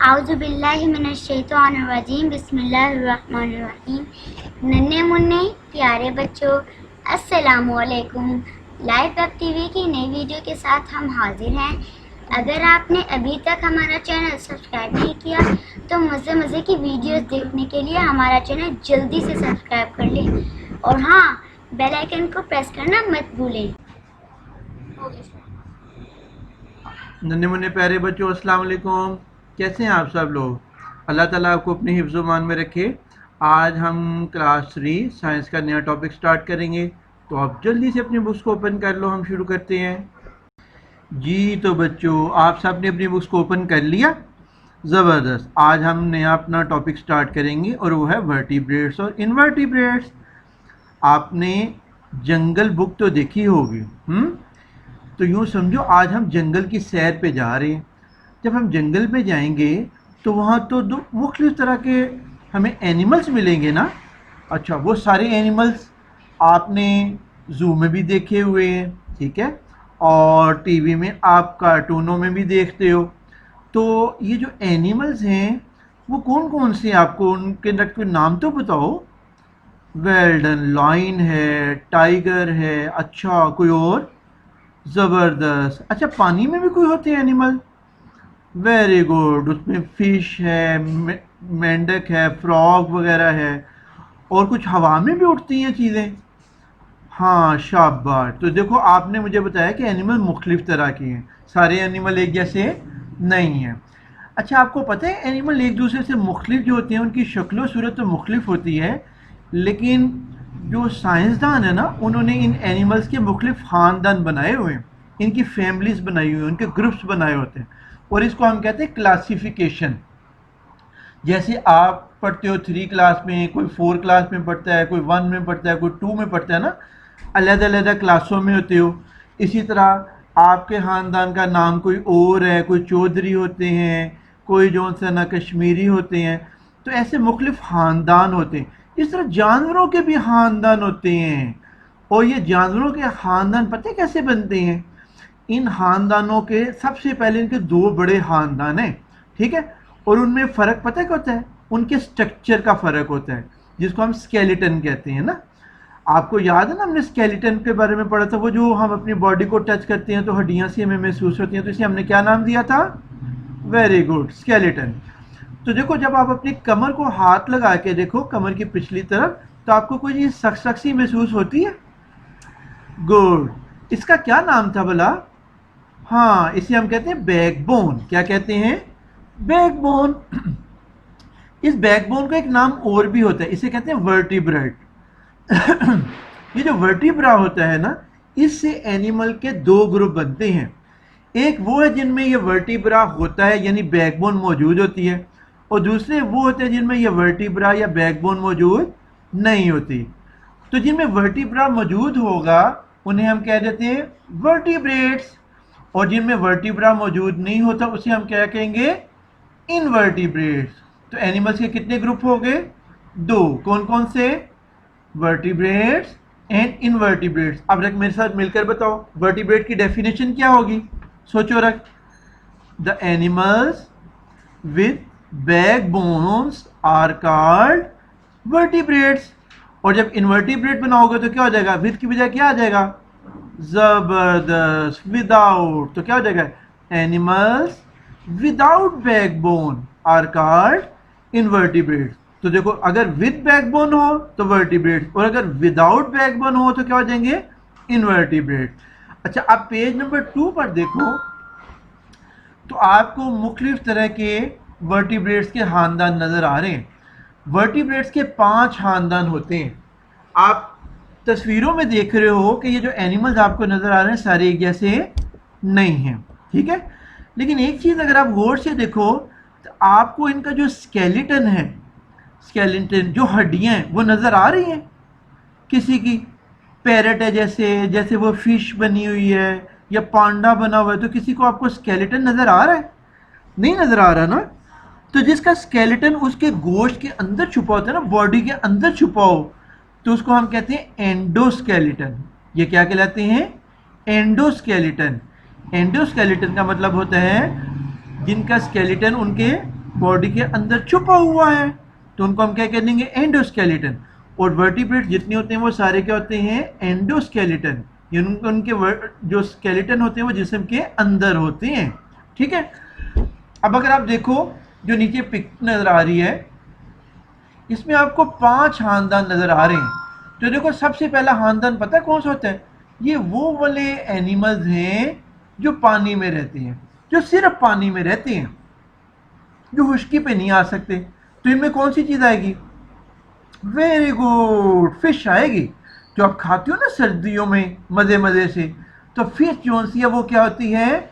आउज़ुबिल्लाहिमिनश्शैतानिर्रजीम बिस्मिल्लाहिर्रहमानिर्रहीम। नन्हे मुन्ने प्यारे बच्चों, अस्सलामु अलैकुम। लाइव वेब टीवी की नई वीडियो के साथ हम हाजिर हैं। अगर आपने अभी तक हमारा चैनल सब्सक्राइब नहीं किया तो मज़े की वीडियोस देखने के लिए हमारा चैनल जल्दी से सब्सक्राइब कर लें और हाँ, बेल आइकन को प्रेस करना मत भूलें। नन्हे मुन्ने प्यारे बच्चों, अस्सलाम वालेकुम। कैसे हैं आप सब लोग? अल्लाह ताला आपको अपने हिफ्ज़ मान में रखे। आज हम क्लास 3 साइंस का नया टॉपिक स्टार्ट करेंगे, तो आप जल्दी से अपनी बुक्स को ओपन कर लो। हम शुरू करते हैं जी। तो बच्चों, आप सब ने अपनी बुक्स को ओपन कर लिया? ज़बरदस्त। आज हम नया अपना टॉपिक स्टार्ट करेंगे और वो है वर्टिब्रेट्स और इनवर्टिब्रेट्स। आपने जंगल बुक तो देखी होगी, तो यूँ समझो आज हम जंगल की सैर पे जा रहे हैं। जब हम जंगल में जाएंगे तो वहाँ तो दो मुख्तलिफ तरह के हमें एनिमल्स मिलेंगे ना। अच्छा, वो सारे एनिमल्स आपने ज़ू में भी देखे हुए हैं, ठीक है, और टीवी में आप कार्टूनों में भी देखते हो। तो ये जो एनिमल्स हैं वो कौन कौन से, आपको उनके अंदर कोई नाम तो बताओ। Well done. लायन है, टाइगर है, अच्छा कोई और? ज़बरदस्त। अच्छा, पानी में भी कोई होते हैं एनिमल? Very good. उसमें फिश है, मेंढक है, फ्रॉग वगैरह है, और कुछ हवा में भी उड़ती हैं चीज़ें। हाँ, शाबाश। तो देखो, आपने मुझे बताया कि एनिमल मुख्तलिफ तरह के हैं, सारे एनिमल एक जैसे नहीं हैं। अच्छा, आपको पता है एनिमल एक दूसरे से मुख्तलिफ जो होते हैं उनकी शक्ल सूरत तो मुख्तलिफ होती है, लेकिन जो साइंसदान है ना, उन्होंने इन एनिमल्स के मुख्तलिफ ख़ानदान बनाए हुए हैं, इनकी फैमिलीज बनाई हुई हैं, उनके ग्रुप्स बनाए होते हैं, और इसको हम कहते हैं क्लासिफिकेशन। जैसे आप पढ़ते हो 3 क्लास में, कोई 4 क्लास में पढ़ता है, कोई 1 में पढ़ता है, कोई 2 में पढ़ता है ना, अलग अलग क्लासों में होते हो। इसी तरह आपके ख़ानदान का नाम कोई और है, कोई चौधरी होते हैं, कोई जो सा ना कश्मीरी होते हैं। तो ऐसे मुख्तलिफ ख़ानदान होते हैं। इस तरह जानवरों के भी ख़ानदान होते हैं, और ये जानवरों के ख़ानदान पता है कैसे बनते हैं? इन ख़ानदानों के सबसे पहले इनके 2 बड़े ख़ानदान हैं, ठीक है, और उनमें फ़र्क पता है क्या होता है? उनके स्ट्रक्चर का फ़र्क होता है, जिसको हम स्केलेटन कहते हैं ना। आपको याद है ना, हमने स्केलेटन के बारे में पढ़ा था, वो जो हम अपनी बॉडी को टच करते हैं तो हड्डियां सी हमें महसूस होती हैं, तो इसे हमने क्या नाम दिया था? Very good, skeleton. तो देखो, जब आप अपनी कमर को हाथ लगा के देखो, कमर की पिछली तरफ, तो आपको कोई चीज़ सख्त सख्त सी महसूस होती है? गुड। इसका क्या नाम था भला? हाँ, इसे हम कहते हैं बैकबोन। क्या कहते हैं? बैकबोन। इस बैकबोन का एक नाम और भी होता है, इसे कहते हैं वर्टिब्रेट। ये जो वर्टिब्रा होता है ना, इससे एनिमल के 2 ग्रुप बनते हैं। एक वो है जिनमें ये वर्टिब्रा होता है, यानी बैकबोन मौजूद होती है, और दूसरे वो होते हैं जिनमें ये वर्टिब्रा या बैकबोन मौजूद नहीं होती। तो जिनमें वर्टिब्रा मौजूद होगा उन्हें हम कह देते हैं वर्टिब्रेट्स, और जिनमें वर्टिब्रा मौजूद नहीं होता उसे हम क्या कहेंगे? इनवर्टिब्रेट्स। तो एनिमल्स के कितने ग्रुप हो गए? 2। कौन कौन से? Vertebrates and invertebrates. अब रख मेरे साथ मिलकर बताओ, वर्टिब्रेट की डेफिनेशन क्या होगी? सोचो रख। The animals with backbones are called vertebrates. और जब इनवर्टिब्रेट बनाओगे तो क्या हो जाएगा? विथ की बजाय क्या आ जाएगा? जबरदस्त, विदाउट। तो क्या हो जाएगा? Animals without backbone are called invertebrates. तो देखो, अगर विद बैकबोन हो तो वर्टिब्रेट, और अगर विदाउट बैकबोन हो तो क्या हो जाएंगे? इनवर्टिब्रेट। अच्छा, आप पेज नंबर 2 पर देखो, तो आपको मुख्तलिफ तरह के वर्टिब्रेट्स के खानदान नजर आ रहे हैं। वर्टिब्रेट्स के 5 खानदान होते हैं। आप तस्वीरों में देख रहे हो कि ये जो एनिमल्स आपको नजर आ रहे हैं सारे एक जैसे नहीं हैं, ठीक है, लेकिन एक चीज अगर आप गौर से देखो तो आपको इनका जो स्केलेटन है, स्केलेटन जो हड्डियां हैं वो नजर आ रही हैं। किसी की पैरट है, जैसे जैसे वो फिश बनी हुई है या पांडा बना हुआ है, तो किसी को आपको स्केलेटन नजर आ रहा है? नहीं नजर आ रहा ना। तो जिसका स्केलेटन उसके गोश्त के अंदर छुपा होता है ना, बॉडी के अंदर छुपा हो, तो उसको हम कहते हैं एंडोस्केलेटन। ये क्या कहलाते हैं? एंडोस्केलेटन। एंडोस्केलेटन का मतलब होता है जिनका स्केलेटन उनके बॉडी के अंदर छुपा हुआ है, तो उनको हम क्या कह देंगे, एंडोस्केलेटन। और वर्टिब्रेट जितने होते हैं वो सारे क्या होते हैं, एंडोस्केलेटन। उनके जो स्केलेटन होते हैं वो जिस्म के अंदर होते हैं, ठीक है। अब अगर आप देखो जो नीचे पिक नजर आ रही है, इसमें आपको 5 खानदान नजर आ रहे हैं। तो देखो सबसे पहला खानदान पता है कौन सा होता है, ये वो वाले एनिमल्स हैं जो पानी में रहते हैं, जो सिर्फ पानी में रहते हैं, जो खुश्की पे नहीं आ सकते। तो इनमें कौन सी चीज आएगी, वेरी गुड, फिश आएगी। जो आप खाते हो ना सर्दियों में मजे मजे से, तो फिश जो सी है वो क्या होती है,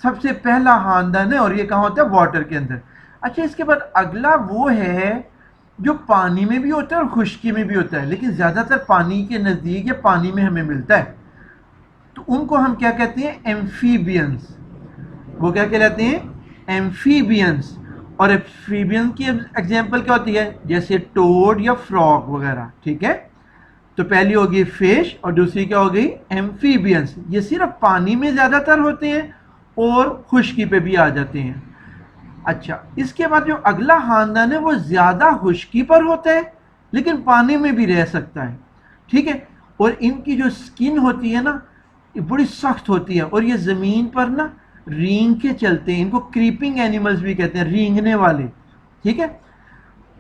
सबसे पहला खानदान है, और ये कहाँ होता है, वाटर के अंदर। अच्छा, इसके बाद अगला वो है जो पानी में भी होता है और खुश्की में भी होता है, लेकिन ज्यादातर पानी के नजदीक या पानी में हमें मिलता है। तो उनको हम क्या कहते हैं, एम्फीबियंस। वो क्या कहलाते हैं, एम्फीबियंस। और एम्फीबियंस की एग्जांपल क्या होती है, जैसे टोड या फ्रॉग वगैरह, ठीक है। तो पहली होगी फिश और दूसरी क्या हो गई, एम्फीबियंस। ये सिर्फ पानी में ज्यादातर होते हैं और खुश्की पे भी आ जाते हैं। अच्छा, इसके बाद जो अगला खानदान है वो ज्यादा खुश्की पर होता है लेकिन पानी में भी रह सकता है, ठीक है। और इनकी जो स्किन होती है ना, ये बड़ी सख्त होती है, और ये जमीन पर ना रेंग के चलते हैं। इनको क्रीपिंग एनिमल्स भी कहते हैं, रेंगने वाले, ठीक है।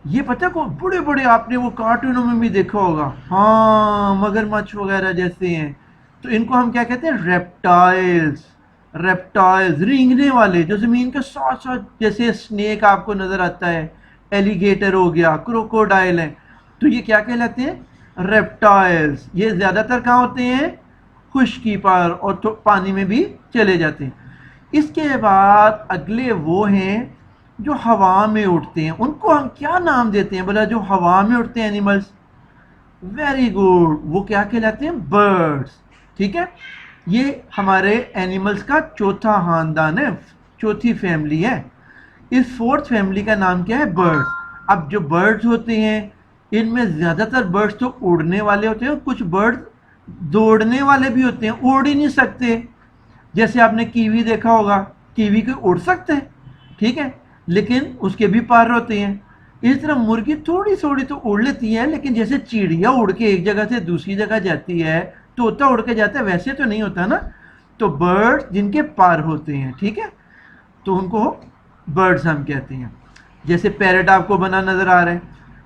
ये पता है को बड़े बड़े आपने वो कार्टूनों में भी देखा होगा, हाँ, मगरमच्छ वगैरह जैसे हैं। तो इनको हम क्या कहते हैं, रेप्टाइल्स। रेप्टाइल्स रेंगने वाले, जो जमीन के साथ साथ, जैसे स्नेक आपको नजर आता है, एलिगेटर हो गया, क्रोकोडाइल है, तो ये क्या कहलाते हैं, रेप्टाइल्स। ये ज्यादातर कहाँ होते हैं, खुश्की पर, और तो पानी में भी चले जाते हैं। इसके बाद अगले वो हैं जो हवा में उड़ते हैं। उनको हम क्या नाम देते हैं बोला, जो हवा में उड़ते हैं एनिमल्स, वेरी गुड, वो क्या कहलाते हैं, बर्ड्स, ठीक है। ये हमारे एनिमल्स का चौथा खानदान है, चौथी फैमिली है। इस फोर्थ फैमिली का नाम क्या है, बर्ड्स। अब जो बर्ड्स होते हैं, इनमें ज्यादातर बर्ड्स तो उड़ने वाले होते हैं, कुछ बर्ड्स दौड़ने वाले भी होते हैं, उड़ ही नहीं सकते। जैसे आपने कीवी देखा होगा, कीवी को उड़ सकते हैं, ठीक है, लेकिन उसके भी पर होते हैं। इस तरह मुर्गी थोड़ी थोड़ी तो उड़ लेती है, लेकिन जैसे चिड़िया उड़ के एक जगह से दूसरी जगह जाती है, तोता उड़ के जाता है, वैसे तो नहीं होता ना। तो बर्ड्स जिनके पर होते हैं, ठीक है, तो उनको बर्ड्स हम कहते हैं। जैसे पैरट आपको बना नजर आ रहा है।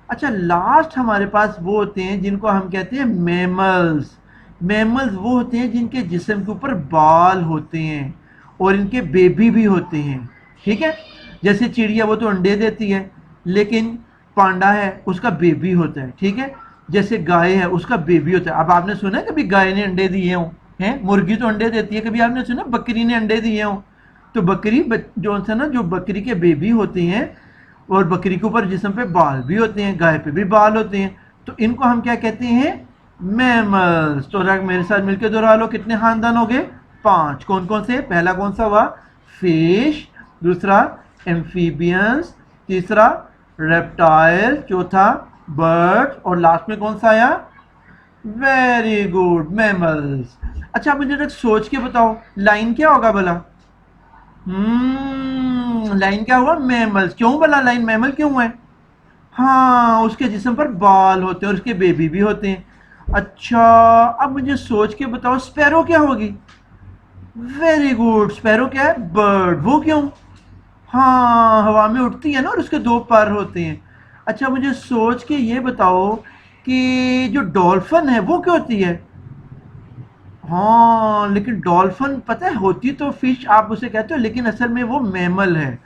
अच्छा, लास्ट हमारे पास वो होते हैं जिनको हम कहते हैं मैमल्स। मैमल्स वो होते हैं जिनके जिस्म के ऊपर बाल होते हैं और इनके बेबी भी होते हैं, ठीक है। जैसे चिड़िया, वो तो अंडे देती है, लेकिन पांडा है उसका बेबी होता है, ठीक है। जैसे गाय है उसका बेबी होता है। अब आपने सुना है कभी गाय ने अंडे दिए हों, हैं, मुर्गी तो अंडे देती है, कभी आपने सुना बकरी ने अंडे दिए हों। तो बकरी जो सा ना, जो बकरी के बेबी होते हैं, और बकरी के ऊपर जिस्म पे बाल भी होते हैं, गाय पे भी बाल होते हैं, तो इनको हम क्या कहते हैं, मैमल्स। तो मेरे साथ मिलकर दोहरा लो, कितने खानदान हो गए, 5। कौन कौन से, पहला कौन सा हुआ, फिश, दूसरा एम्फीबियंस, तीसरा रेप्टाइल, चौथा बर्ड, और लास्ट में कौन सा आया, वेरी गुड, मैमल्स। अच्छा, आप मुझे सोच के बताओ लाइन क्या होगा भला, लाइन क्या हुआ, मैमल्स। क्यों भला लाइन मैमल क्यों है, हाँ, उसके जिस्म पर बाल होते हैं और उसके बेबी भी होते हैं। अच्छा, अब मुझे सोच के बताओ स्पैरो क्या होगी, वेरी गुड, स्पैरो क्या है, बर्ड। वो क्यों, हाँ, हवा में उड़ती है ना और उसके 2 पर होते हैं। अच्छा, मुझे सोच के ये बताओ कि जो डॉल्फिन है वो क्या होती है, हाँ, लेकिन डॉल्फिन पता है होती तो फिश, आप उसे कहते हो, लेकिन असल में वो मैमल है।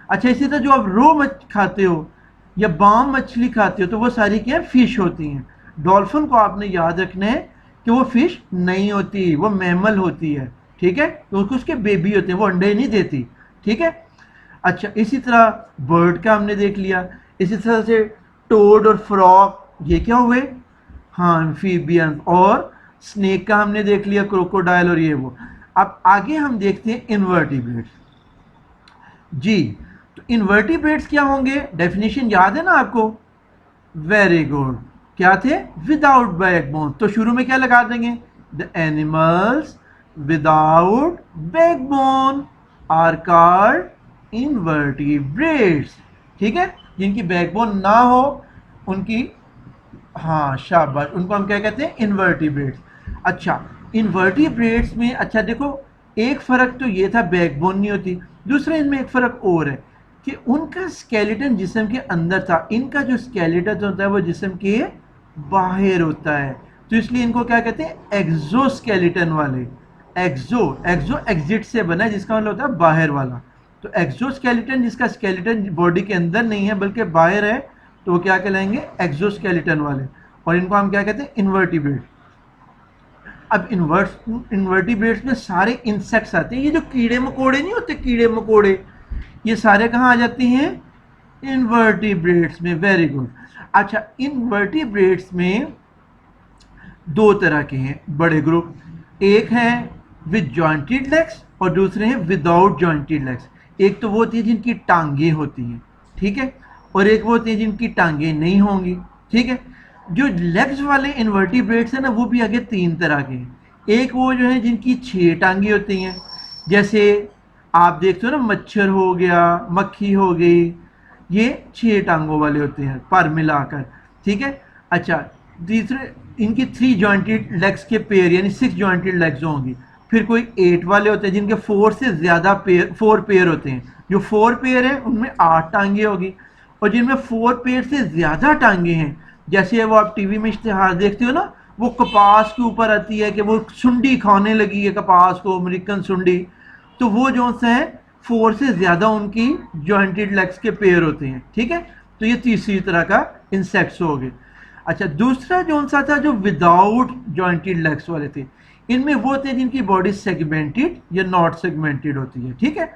अच्छा, इसी तरह जो आप रो मछ खाते हो या बाम मछली खाते हो, तो वो सारी क्या है, फिश होती हैं। डॉल्फिन को आपने याद रखना है कि वो फिश नहीं होती, वो मैमल होती है, ठीक है। तो उसके बेबी होते हैं, वो अंडे नहीं देती, ठीक है। अच्छा, इसी तरह बर्ड का हमने देख लिया। इसी तरह से टोड और फ्रॉग, ये क्या हुए, हाँ, एम्फीबियंस। और स्नेक का हमने देख लिया, क्रोकोडाइल और ये वो। अब आगे हम देखते हैं इन्वर्टिब्रेट्स। जी, तो इन्वर्टिब्रेट्स क्या होंगे, डेफिनेशन याद है ना आपको, वेरी गुड, क्या थे, विदाउट बैकबोन। तो शुरू में क्या लगा देंगे, the animals without backbone are called invertebrates, ठीक है, जिनकी बैकबोन ना हो उनकी, हाँ शाबाश, उनको हम क्या कहते हैं, इनवर्टिब्रेट्स। अच्छा, इनवर्टिब्रेट्स में अच्छा देखो, एक फ़र्क तो ये था बैकबोन नहीं होती, दूसरा इनमें एक फ़र्क और है कि उनका स्केलेटन जिस्म के अंदर था, इनका जो स्केलेटन होता है वो जिस्म के बाहर होता है, तो इसलिए इनको क्या कहते हैं, एक्सोस्केलेटन वाले। एक्सो एक्सो एग्जिट से बना है, जिसका मतलब होता है बाहर वाला, तो एक्सोस्केलेटन जिसका स्केलेटन बॉडी के अंदर नहीं है बल्कि बाहर है, तो वो क्या कहलाएंगे, एक्सोस्केलेटन वाले, और इनको हम क्या कहते हैं, इन्वर्टिब्रेट। अब इन्वर्टिब्रेट्स में सारे इंसेक्ट्स आते हैं, ये जो कीड़े मकोड़े नहीं होते, कीड़े मकोड़े, ये सारे कहाँ आ जाते हैं, इन्वर्टिब्रेट्स में। Very good. अच्छा, इन्वर्टिब्रेट्स में दो तरह के हैं बड़े ग्रुप, एक है विद जॉइंटेड लेग्स और दूसरे हैं विदाउट जॉइंटेड लेग्स। एक तो वो होती है जिनकी टांगे होती हैं, ठीक है, और एक वो होती है जिनकी टांगे नहीं होंगी, ठीक है। जो लेग्स वाले इन्वर्टिब्रेट्स हैं ना, वो भी आगे तीन तरह के हैं। एक वो जो है जिनकी 6 टांगे होती हैं, जैसे आप देखते हो ना, मच्छर हो गया, मक्खी हो गई, ये 6 टांगों वाले होते हैं पर मिलाकर, ठीक है। अच्छा, तीसरे इनकी 3 जॉइंटेड लेग्स के पेयर यानी 6 जॉइंटेड लेग्स होंगी। फिर कोई 8 वाले होते हैं जिनके 4 से ज़्यादा पेयर, 4 पेयर होते हैं। जो 4 पेयर हैं उनमें 8 टांगे होगी, और जिनमें 4 पेयर से ज़्यादा टांगे हैं, जैसे वो आप टीवी में इश्तिहार देखते हो ना, वो कपास के ऊपर आती है कि वो सुंडी खाने लगी है कपास को, अमेरिकन सुंडी, तो वो जो सा है 4 से ज़्यादा उनकी जॉइंटेड लेग्स के पेयर होते हैं, ठीक है। तो ये तीसरी तरह का इंसेक्ट्स हो गए। अच्छा, दूसरा जो सा था जो विदाउट जॉइंटेड लेग्स वाले थे, इनमें वो थे जिनकी बॉडी सेगमेंटेड या नॉट सेगमेंटेड होती है, ठीक है।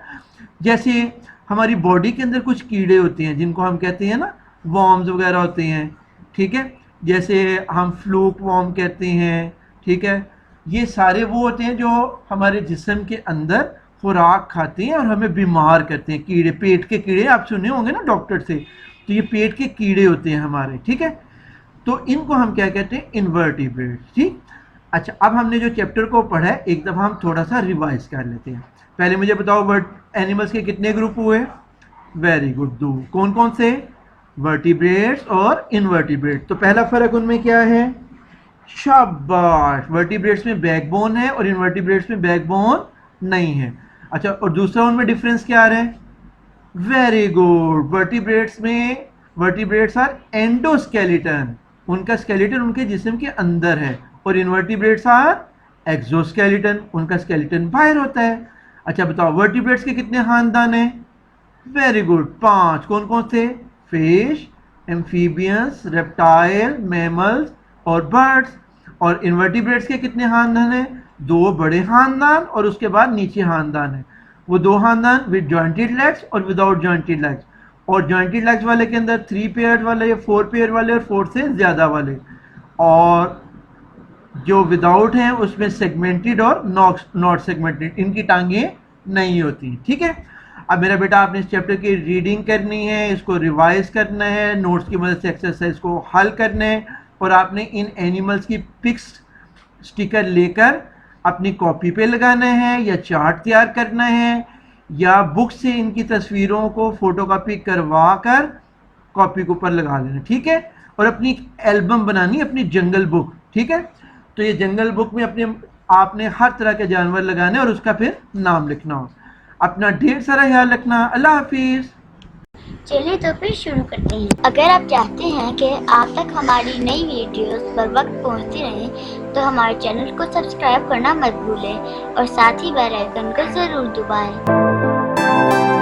जैसे हमारी बॉडी के अंदर कुछ कीड़े होते हैं जिनको हम कहते हैं ना, वॉर्म्स वगैरह होते हैं, ठीक है, जैसे हम फ्लूक वॉर्म कहते हैं, ठीक है। ये सारे वो होते हैं जो हमारे जिस्म के अंदर खुराक खाते हैं और हमें बीमार करते हैं। कीड़े, पेट के कीड़े आप सुने होंगे ना डॉक्टर से, तो ये पेट के कीड़े होते हैं हमारे, ठीक है। तो इनको हम क्या कहते हैं, इन्वर्टिब्रेट्स, ठीक। अच्छा, अब हमने जो चैप्टर को पढ़ा है एक दफ़ा हम थोड़ा सा रिवाइज कर लेते हैं। पहले मुझे बताओ, वर्ड एनिमल्स के कितने ग्रुप हुए? Very good, 2। कौन कौन से? वर्टिब्रेट्स और इनवर्टिब्रेट। तो पहला फर्क उनमें क्या है? शाबाश, वर्टिब्रेट्स में बैकबोन है और इनवर्टिब्रेट्स में बैकबोन नहीं है। अच्छा, और दूसरा उनमें डिफरेंस क्या आ रहा है? Very good, vertebrates are endoskeleton, उनका स्केलेटन उनके जिस्म के अंदर है, और इनवर्टिब्रेट्स आर एक्सोस्केलेटन, उनका स्केलेटन बाहर होता है। अच्छा बताओ, वर्टिब्रेट्स के कितने खानदान हैं? Very good, 5। कौन कौन से? फिश, एम्फीबियंस, रेप्टाइल, मैमल्स और बर्ड्स। और इनवर्टिब्रेट्स के कितने खानदान हैं? 2 बड़े खानदान और उसके बाद नीचे खानदान है। वो 2 खानदान विद जॉइंटेड लेग्स और विदाउट जॉइंटेड लेग्स। और जॉइंटेड लेग्स वाले के अंदर 3 पेयर वाले, 4 पेयर वाले और 4 से ज़्यादा वाले। और जो विदाउट हैं उसमें सेगमेंटेड और नॉट सेगमेंटेड, इनकी टांगें नहीं होती, ठीक है। अब मेरा बेटा, आपने इस चैप्टर की रीडिंग करनी है, इसको रिवाइज करना है, नोट्स की मदद से एक्सरसाइज को हल करना है, और आपने इन एनिमल्स की पिक्स स्टिकर लेकर अपनी कॉपी पे लगाना है, या चार्ट तैयार करना है, या बुक से इनकी तस्वीरों को फोटोकॉपी करवा कर कॉपी के ऊपर लगा लेना, ठीक है। और अपनी एल्बम बनानी, अपनी जंगल बुक, ठीक है। तो ये जंगल बुक में आपने हर तरह के जानवर लगाने और उसका फिर नाम लिखना हो। अपना ढेर सारा ख्याल रखना। अल्लाह हाफिज़। चलिए तो फिर शुरू करते हैं। अगर आप चाहते हैं कि आप तक हमारी नई वीडियोस बर वक्त पहुंचती रहें, तो हमारे चैनल को सब्सक्राइब करना मत भूलें और साथ ही बेल आइकन को ज़रूर दबाएं।